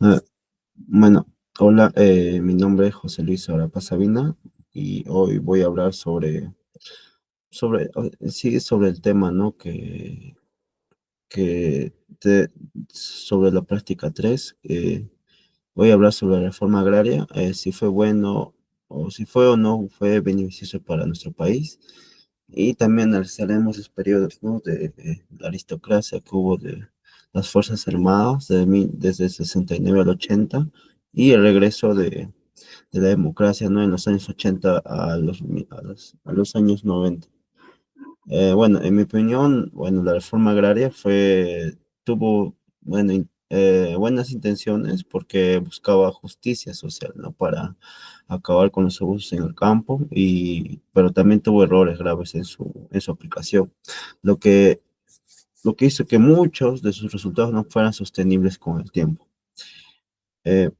Eh, bueno, hola, mi nombre es José Luis Arapa Sabina y hoy voy a hablar sobre el tema, ¿no? Que sobre la práctica 3. Voy a hablar sobre la reforma agraria, si fue bueno o si fue o no fue beneficioso para nuestro país. Y también analizaremos los periodos, ¿no? De la aristocracia que hubo de las Fuerzas Armadas desde el 69 al 80 y el regreso de la democracia, ¿no? En los años 80 a los años 90. Bueno, en mi opinión, bueno, la reforma agraria tuvo, bueno, buenas intenciones porque buscaba justicia social, ¿no? Para acabar con los abusos en el campo, pero también tuvo errores graves en su aplicación, lo que, lo que hizo que muchos de sus resultados no fueran sostenibles con el tiempo. Eh,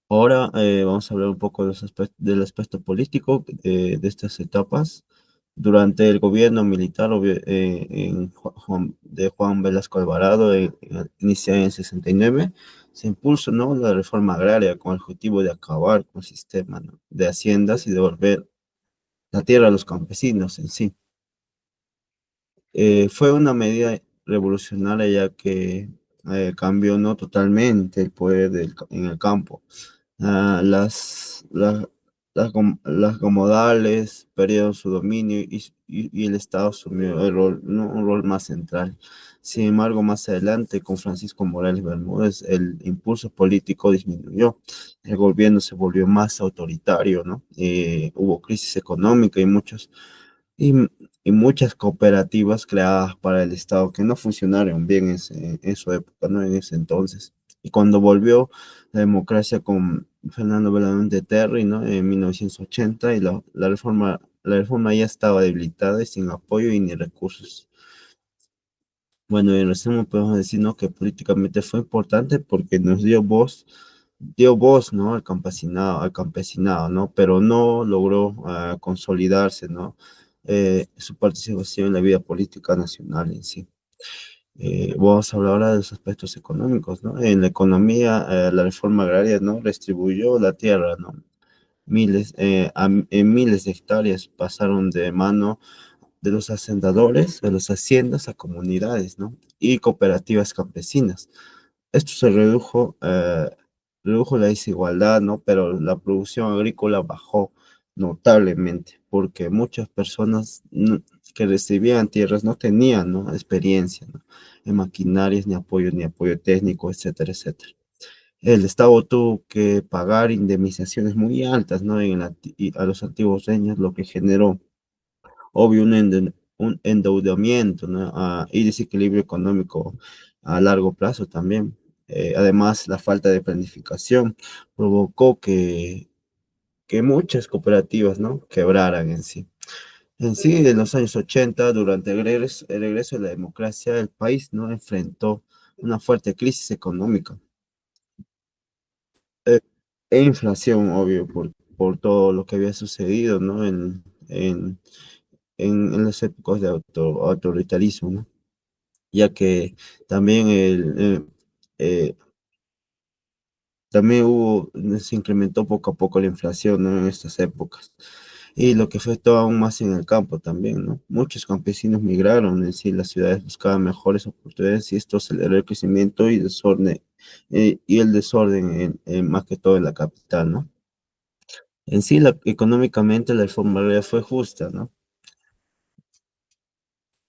Ahora vamos a hablar un poco del aspecto político de estas etapas. Durante el gobierno militar de Juan Velasco Alvarado, iniciado en el 69, se impulsó, ¿no? La reforma agraria con el objetivo de acabar con el sistema, ¿no? De haciendas y devolver la tierra a los campesinos en sí. Fue una medida revolucionaria ya que cambió, ¿no? Totalmente el poder en el campo. Ah, las comodales perdieron su dominio y el Estado asumió el rol, ¿no? Un rol más central. Sin embargo, más adelante, con Francisco Morales Bermúdez, el impulso político disminuyó. El gobierno se volvió más autoritario, ¿no? Hubo crisis económica y, y muchas cooperativas creadas para el Estado que no funcionaron bien en su época, ¿no? En ese entonces. Y cuando volvió la democracia con Fernando Belaúnde Terry, ¿no? En 1980, y la reforma ya estaba debilitada y sin apoyo y ni recursos. Bueno, en resumen podemos decir, ¿no? Que políticamente fue importante porque nos dio voz, ¿no? Al campesinado, ¿no? Pero no logró consolidarse, ¿no? Su participación en la vida política nacional en sí. Vamos a hablar ahora de los aspectos económicos, ¿no? En la economía, la reforma agraria, ¿no? Redistribuyó la tierra, ¿no? En miles de hectáreas pasaron de mano de los hacendadores, de las haciendas a comunidades, ¿no? Y cooperativas campesinas. Esto redujo la desigualdad, ¿no? Pero la producción agrícola bajó notablemente porque muchas personas que recibían tierras no tenían, ¿no? Experiencia, ¿no? En maquinarias, ni apoyo técnico, etcétera, etcétera. El Estado tuvo que pagar indemnizaciones muy altas, ¿no? A los antiguos dueños, lo que generó, obvio, un endeudamiento, ¿no? Y desequilibrio económico a largo plazo también. Además, la falta de planificación provocó que muchas cooperativas, ¿no? Quebraran en sí. En sí, en los años 80, durante el regreso de la democracia, el país, ¿no? Enfrentó una fuerte crisis económica. Eh, E inflación, obvio, por todo lo que había sucedido, ¿no? En las épocas de autoritarismo, ¿no? Ya que también eh, se incrementó poco a poco la inflación, ¿no? En estas épocas. Y lo que afectó aún más en el campo también, ¿no? Muchos campesinos migraron, en sí, las ciudades buscaban mejores oportunidades y esto aceleró el crecimiento y el desorden más que todo en la capital, ¿no? En sí, económicamente la reforma agraria fue justa, ¿no?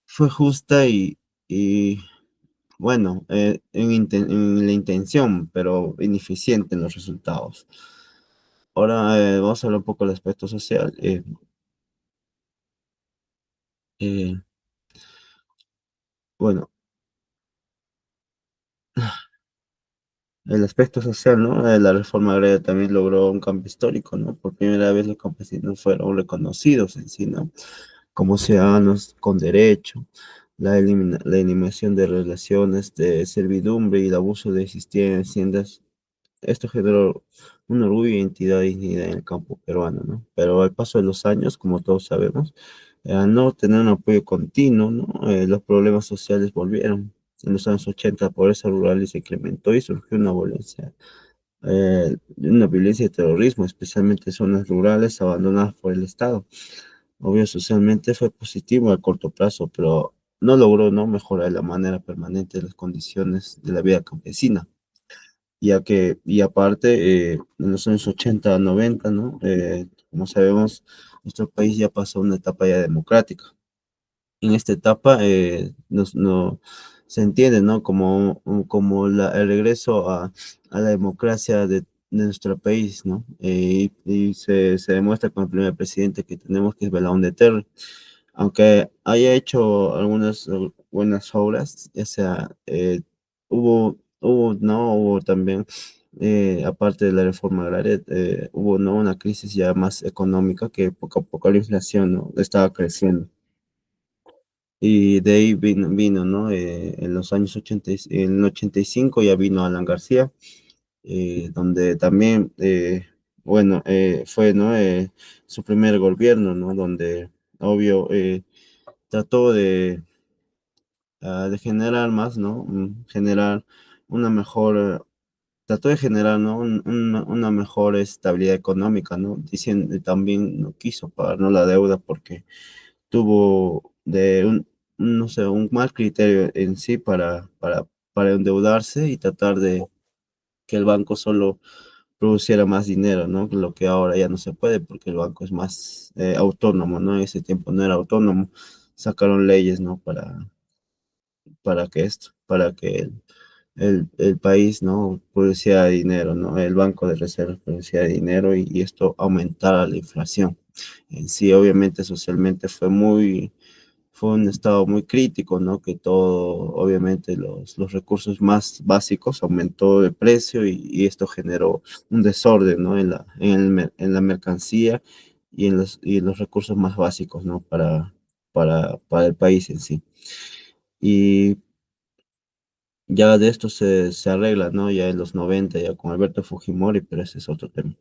Fue justa y bueno, en la intención, pero ineficiente en los resultados. Ahora vamos a hablar un poco del aspecto social. Eh, bueno, el aspecto social, ¿no? La reforma agraria también logró un cambio histórico, ¿no? Por primera vez los campesinos fueron reconocidos en sí, ¿no? Como ciudadanos con derecho. La eliminación de relaciones de servidumbre y el abuso de existir en haciendas. Esto generó un orgullo y identidad dignidad en el campo peruano, ¿no? Pero al paso de los años, como todos sabemos, al no tener un apoyo continuo, ¿no? Los problemas sociales volvieron. en los años 80 la pobreza rural se incrementó y surgió una violencia y terrorismo, especialmente en zonas rurales abandonadas por el Estado. Obvio, socialmente fue positivo a corto plazo, pero no logró, ¿no?, mejorar de la manera permanente las condiciones de la vida campesina, y aparte, en los años 80 90, ¿no? Como sabemos, nuestro país ya pasó una etapa ya democrática. En esta etapa no, se entiende, ¿no?, como, como el regreso a la democracia de nuestro país, ¿no? Y se demuestra con el primer presidente que tenemos, que es Belaúnde de Terry. Aunque haya hecho algunas buenas obras, ya sea, no, hubo también, aparte de la reforma agraria, hubo, ¿no?, una crisis ya más económica, que poco a poco la inflación, ¿no?, estaba creciendo. Y de ahí vino, ¿no? En los años 80, en el 85 ya vino Alan García, donde también, bueno, fue, ¿no?, su primer gobierno, ¿no? Donde, obvio, trató de generar más, ¿no? Generar una mejor, trató de generar, ¿no?, una mejor estabilidad económica, ¿no? Diciendo, también no quiso pagar, ¿no?, la deuda, porque tuvo no sé, un mal criterio en sí para endeudarse y tratar de que el banco solo produciera más dinero, ¿no? Lo que ahora ya no se puede, porque el banco es más autónomo, ¿no? En ese tiempo no era autónomo. Sacaron leyes, ¿no? Para que el país, ¿no?, produciera dinero, ¿no? El Banco de Reservas producía dinero, y esto aumentara la inflación. En sí, obviamente, socialmente fue un estado muy crítico, ¿no? Que todo, obviamente, los recursos más básicos aumentó de precio, y esto generó un desorden, ¿no? En la mercancía y en los recursos más básicos, ¿no? Para el país en sí. Y ya de esto se arregla, ¿no? Ya en los 90 ya con Alberto Fujimori, pero ese es otro tema.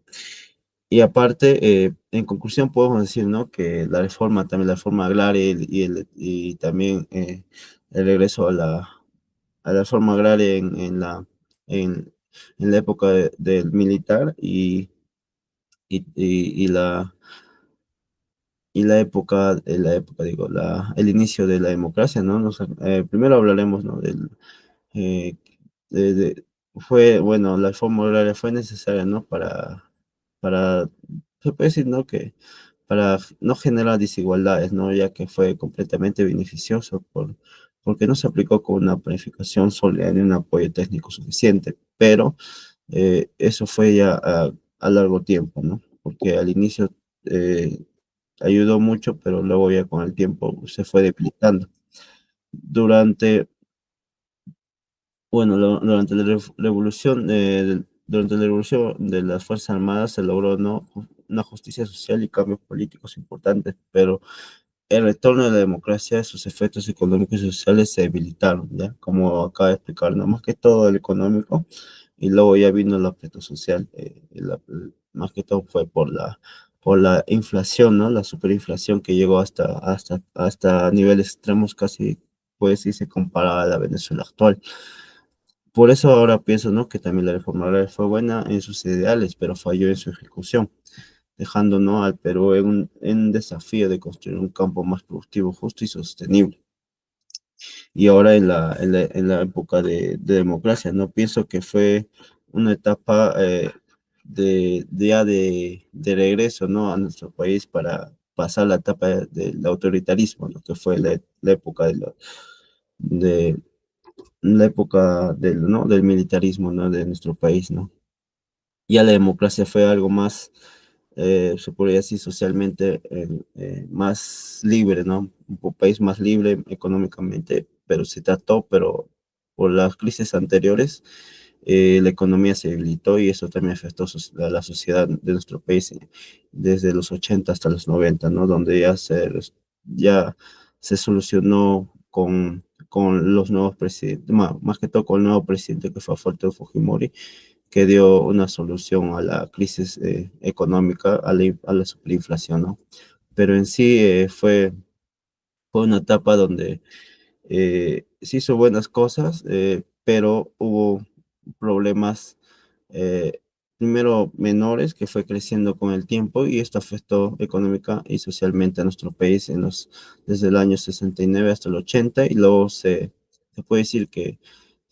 Y aparte, en conclusión, podemos decir, ¿no?, que la reforma agraria y también el regreso a la reforma agraria en, en la época del militar, y digo, el inicio de la democracia, ¿no? Primero hablaremos, ¿no?, eh, bueno, la reforma agraria fue necesaria, ¿no? Para, se puede decir, ¿no?, que para no generar desigualdades, ¿no? Ya que fue completamente beneficioso porque no se aplicó con una planificación sólida ni un apoyo técnico suficiente, pero eso fue ya a largo tiempo, ¿no? Porque al inicio eh, ayudó mucho, pero luego ya con el tiempo se fue debilitando. Durante Bueno, durante la revolución de las Fuerzas Armadas se logró, ¿no?, una justicia social y cambios políticos importantes, pero el retorno de la democracia, sus efectos económicos y sociales se debilitaron, ¿ya? Como acaba de explicar, ¿no? Más que todo el económico, y luego ya vino el aspecto social. Más que todo fue por la inflación, ¿no? La superinflación que llegó hasta niveles extremos, casi, pues, sí se compara a la Venezuela actual. Por eso ahora pienso, ¿no?, que también la reforma agraria fue buena en sus ideales, pero falló en su ejecución, dejando, ¿no?, al Perú en un desafío de construir un campo más productivo, justo y sostenible. Y ahora en la época de democracia, ¿no? Pienso que fue una etapa de regreso, ¿no?, a nuestro país, para pasar la etapa del autoritarismo, ¿no?, que fue la época de la época ¿no?, del militarismo, ¿no?, de nuestro país, ¿no? Ya la democracia fue algo más, se podría decir socialmente, más libre, ¿no? Un país más libre económicamente, pero pero por las crisis anteriores, la economía se debilitó, y eso también afectó a la sociedad de nuestro país, desde los 80 hasta los 90, ¿no? Donde ya se solucionó con los nuevos presidentes, más que todo con el nuevo presidente, que fue Alberto Fujimori, que dio una solución a la crisis económica, a la superinflación, ¿no? Pero en sí fue una etapa donde se hizo buenas cosas, pero hubo problemas, eh, primero menores, que fue creciendo con el tiempo y esto afectó económica y socialmente a nuestro país desde el año 69 hasta el 80 y luego se puede decir que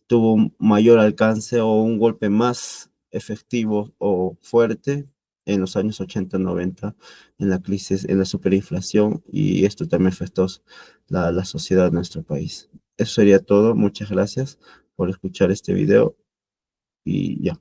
tuvo un mayor alcance o un golpe más efectivo o fuerte en los años 80-90 en la crisis, en la superinflación, y esto también afectó la sociedad de nuestro país. Eso sería todo. Muchas gracias por escuchar este video y ya.